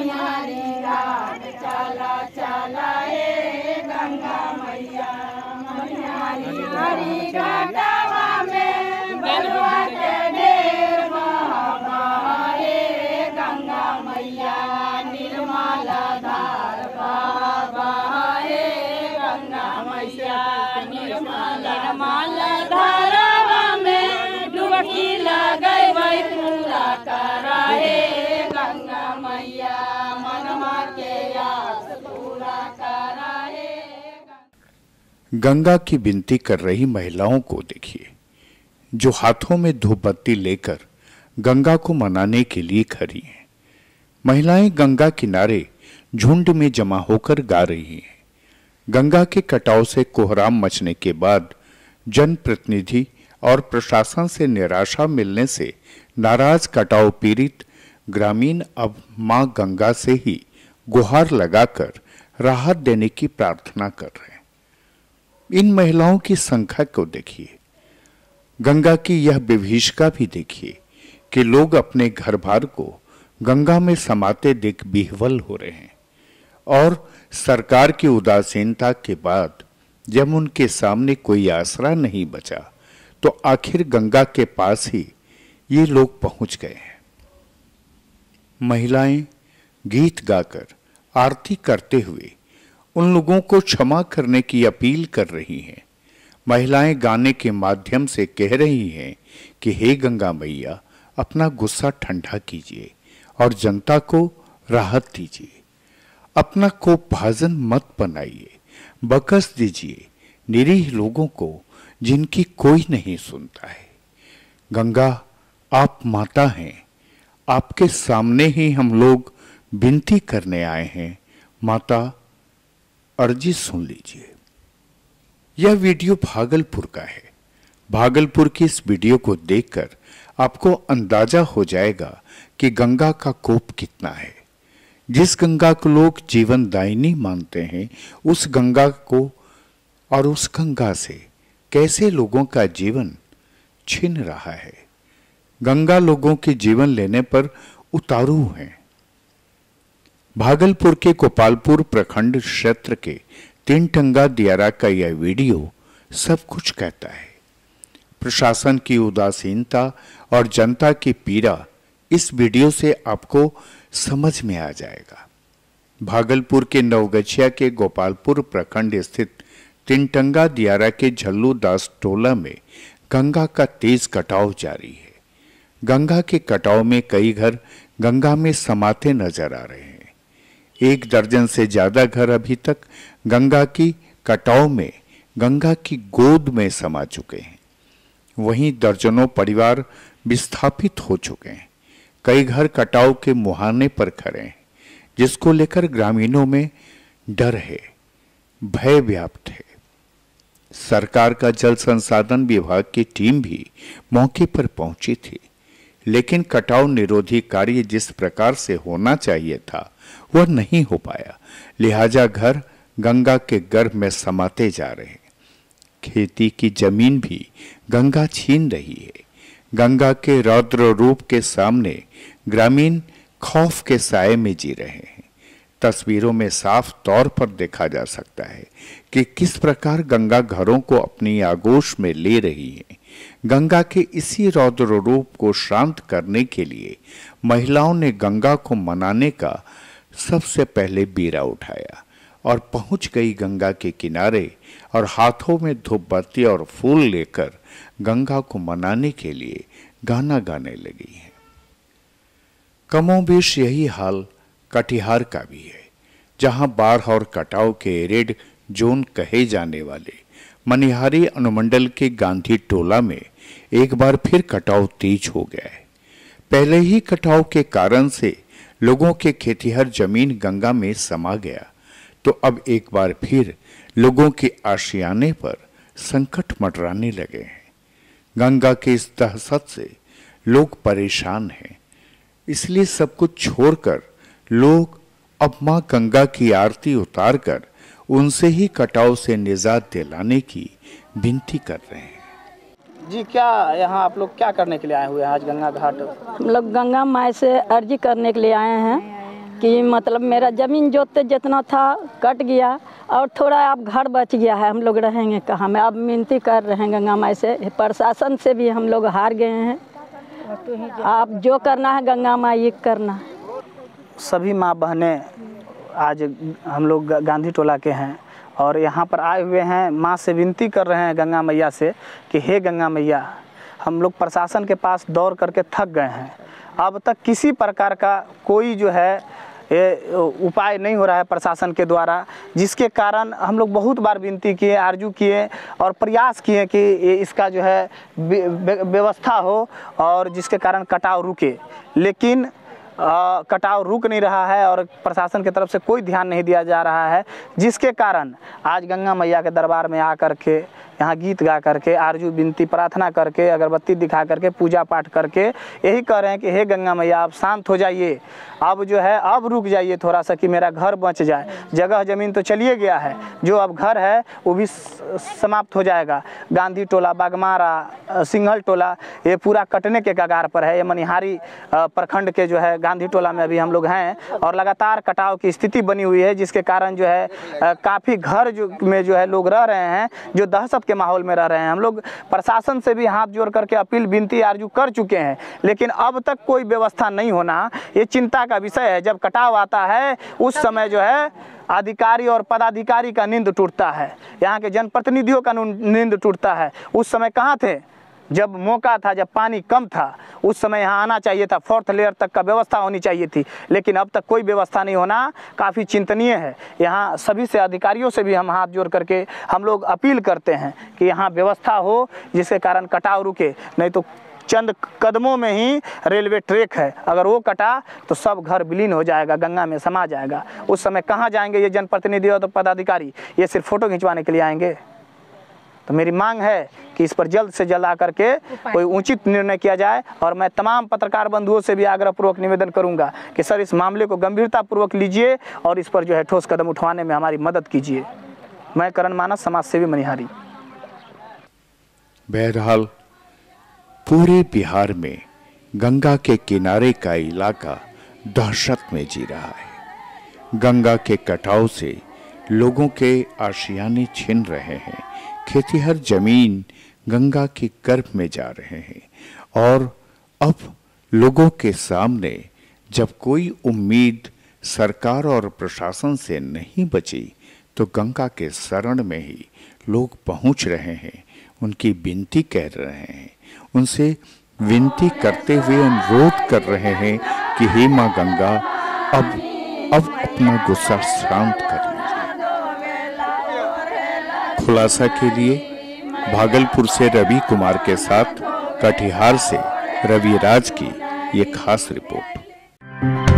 मनिहारी घाट चला चला हे गंगा मैया। मनिहारी घाटवा में बलुआ के ढेर बहा हे गंगा मैया। निर्मल धार बहा हे गंगा मैया। निर्मल धारवा में डुबकी लगई पूरा करा हे गंगा मैया। मनवा के आस पूरा करा हे। गंगा की विनती कर रही महिलाओं को देखिए, जो हाथों में धूप बत्ती लेकर गंगा को मनाने के लिए खड़ी हैं। महिलाएं गंगा किनारे झुंड में जमा होकर गा रही हैं। गंगा के कटाव से कोहराम मचने के बाद जनप्रतिनिधि और प्रशासन से निराशा मिलने से नाराज कटाव पीड़ित ग्रामीण अब मां गंगा से ही गुहार लगाकर राहत देने की प्रार्थना कर रहे हैं। इन महिलाओं की संख्या को देखिए, गंगा की यह विभीषिका भी देखिए कि लोग अपने घर बार को गंगा में समाते देख विह्वल हो रहे हैं। और सरकार की उदासीनता के बाद जब उनके सामने कोई आसरा नहीं बचा तो आखिर गंगा के पास ही ये लोग पहुंच गए हैं। महिलाएं गीत गाकर आरती करते हुए उन लोगों को क्षमा करने की अपील कर रही हैं। महिलाएं गाने के माध्यम से कह रही हैं कि हे गंगा मैया, अपना गुस्सा ठंडा कीजिए और जनता को राहत दीजिए। अपना कोप भाजन मत बनाइए, बकस दीजिए निरीह लोगों को जिनकी कोई नहीं सुनता है। गंगा, आप माता हैं, आपके सामने ही हम लोग विनती करने आए हैं। माता, अर्जी सुन लीजिए। यह वीडियो भागलपुर का है। भागलपुर की इस वीडियो को देखकर आपको अंदाजा हो जाएगा कि गंगा का कोप कितना है। जिस गंगा को लोग जीवनदायिनी मानते हैं, उस गंगा को और उस गंगा से कैसे लोगों का जीवन छिन रहा है। गंगा लोगों के जीवन लेने पर उतारू है। भागलपुर के गोपालपुर प्रखंड क्षेत्र के तीनटंगा दियारा का यह वीडियो सब कुछ कहता है। प्रशासन की उदासीनता और जनता की पीड़ा इस वीडियो से आपको समझ में आ जाएगा। भागलपुर के नवगछिया के गोपालपुर प्रखंड स्थित तीनटंगा दियारा के झल्लू दास टोला में गंगा का तेज कटाव जारी है। गंगा के कटाव में कई घर गंगा में समाते नजर आ रहे हैं। 1 दर्जन से ज्यादा घर अभी तक गंगा की कटाव में गंगा की गोद में समा चुके हैं। वहीं दर्जनों परिवार विस्थापित हो चुके हैं। कई घर कटाव के मुहाने पर खड़े हैं, जिसको लेकर ग्रामीणों में डर है, भय व्याप्त है। सरकार का जल संसाधन विभाग की टीम भी मौके पर पहुंची थी, लेकिन कटाव निरोधी कार्य जिस प्रकार से होना चाहिए था वह नहीं हो पाया। लिहाजा घर गंगा के गर्भ में समाते जा रहे हैं। खेती की जमीन भी गंगा छीन रही है। गंगा के रौद्र रूप के सामने ग्रामीण खौफ के साए में जी रहे हैं। तस्वीरों में साफ तौर पर देखा जा सकता है कि किस प्रकार गंगा घरों को अपनी आगोश में ले रही है। गंगा के इसी रौद्र रूप को शांत करने के लिए महिलाओं ने गंगा को मनाने का सबसे पहले बीड़ा उठाया और पहुंच गई गंगा के किनारे और हाथों में धूप बत्ती और फूल लेकर गंगा को मनाने के लिए गाना गाने लगी है। कमोबेश यही हाल कटिहार का भी है, जहां बाढ़ और कटाव के रेड जोन कहे जाने वाले मनिहारी अनुमंडल के गांधी टोला में एक बार फिर कटाव तेज हो गया है। पहले ही कटाव के कारण से लोगों के खेतिहर जमीन गंगा में समा गया, तो अब एक बार फिर लोगों के आशियाने पर संकट मंडराने लगे हैं। गंगा के इस दहशत से लोग परेशान हैं, इसलिए सब कुछ छोड़कर लोग अब मां गंगा की आरती उतारकर उनसे ही कटाव से निजात दिलाने की विनती कर रहे हैं। जी, क्या यहाँ आप लोग क्या करने के लिए आए हुए हैं आज गंगा घाट? हम लोग गंगा माई से अर्जी करने के लिए आए हैं कि मतलब मेरा ज़मीन जोतते जितना था कट गया और थोड़ा अब घर बच गया है, हम लोग रहेंगे कहाँ में। अब मिनती कर रहे हैं गंगा माई से, प्रशासन से भी हम लोग हार गए हैं। आप जो करना है गंगा माई ये करना है। सभी माँ बहनें आज हम लोग गांधी टोला के हैं और यहाँ पर आए हुए हैं, माँ से विनती कर रहे हैं गंगा मैया से कि हे गंगा मैया, हम लोग प्रशासन के पास दौड़ करके थक गए हैं। अब तक किसी प्रकार का कोई जो है ये उपाय नहीं हो रहा है प्रशासन के द्वारा, जिसके कारण हम लोग बहुत बार विनती किए, आरजू किए और प्रयास किए कि इसका जो है व्यवस्था हो और जिसके कारण कटाव रुके, लेकिन कटाव रुक नहीं रहा है और प्रशासन की तरफ से कोई ध्यान नहीं दिया जा रहा है, जिसके कारण आज गंगा मैया के दरबार में आकर के यहाँ गीत गा करके, आरजू विनती प्रार्थना करके, अगरबत्ती दिखा करके, पूजा पाठ करके यही कह रहे हैं कि हे गंगा मैया आप शांत हो जाइए, अब जो है अब रुक जाइए थोड़ा सा कि मेरा घर बच जाए। जगह ज़मीन तो चलिए गया है, जो अब घर है वो भी समाप्त हो जाएगा। गांधी टोला, बागमारा, सिंघल टोला ये पूरा कटने के कगार पर है। ये मनिहारी प्रखंड के जो है गांधी टोला में अभी हम लोग हैं और लगातार कटाव की स्थिति बनी हुई है, जिसके कारण जो है काफ़ी घर में जो है लोग रह रहे हैं जो दहशत के माहौल में रह रहे हैं। हम लोग प्रशासन से भी हाथ जोड़ करके अपील, विनती, आरजू कर चुके हैं, लेकिन अब तक कोई व्यवस्था नहीं होना ये चिंता का विषय है। जब कटाव आता है उस समय जो है अधिकारी और पदाधिकारी का नींद टूटता है, यहाँ के जनप्रतिनिधियों का नींद टूटता है। उस समय कहाँ थे जब मौका था, जब पानी कम था, उस समय यहाँ आना चाहिए था, 4th लेयर तक का व्यवस्था होनी चाहिए थी, लेकिन अब तक कोई व्यवस्था नहीं होना काफ़ी चिंतनीय है। यहाँ सभी से, अधिकारियों से भी हम हाथ जोड़ करके हम लोग अपील करते हैं कि यहाँ व्यवस्था हो जिसके कारण कटाव रुके, नहीं तो चंद कदमों में ही रेलवे ट्रैक है, अगर वो कटा तो सब घर विलीन हो जाएगा, गंगा में समा जाएगा। उस समय कहाँ जाएंगे ये जनप्रतिनिधि और पदाधिकारी? ये सिर्फ फ़ोटो खिंचवाने के लिए आएंगे? तो मेरी मांग है कि इस पर जल्द से जल्द आकर के कोई उचित निर्णय किया जाए। और मैं तमाम पत्रकार बंधुओं से भी आग्रहपूर्वक निवेदन करूंगा कि सर इस मामले को गंभीरतापूर्वक लीजिए और इस पर जो है ठोस कदम उठवाने में हमारी मदद कीजिए। मैं करण मानस, समाज सेवी, मनिहारी। बहरहाल पूरे बिहार में गंगा के किनारे का इलाका दहशत में जी रहा है। गंगा के कटाव से लोगों के आशियाने छिन रहे हैं, खेतीहर जमीन गंगा के गर्भ में जा रहे हैं और अब लोगों के सामने जब कोई उम्मीद सरकार और प्रशासन से नहीं बची तो गंगा के शरण में ही लोग पहुंच रहे हैं, उनकी विनती कह रहे हैं, उनसे विनती करते हुए अनुरोध कर रहे हैं कि हे मां गंगा अब अपना गुस्सा शांत कर लीजिए। खुलासा के लिए भागलपुर से रवि कुमार के साथ कटिहार से रवि राज की ये खास रिपोर्ट।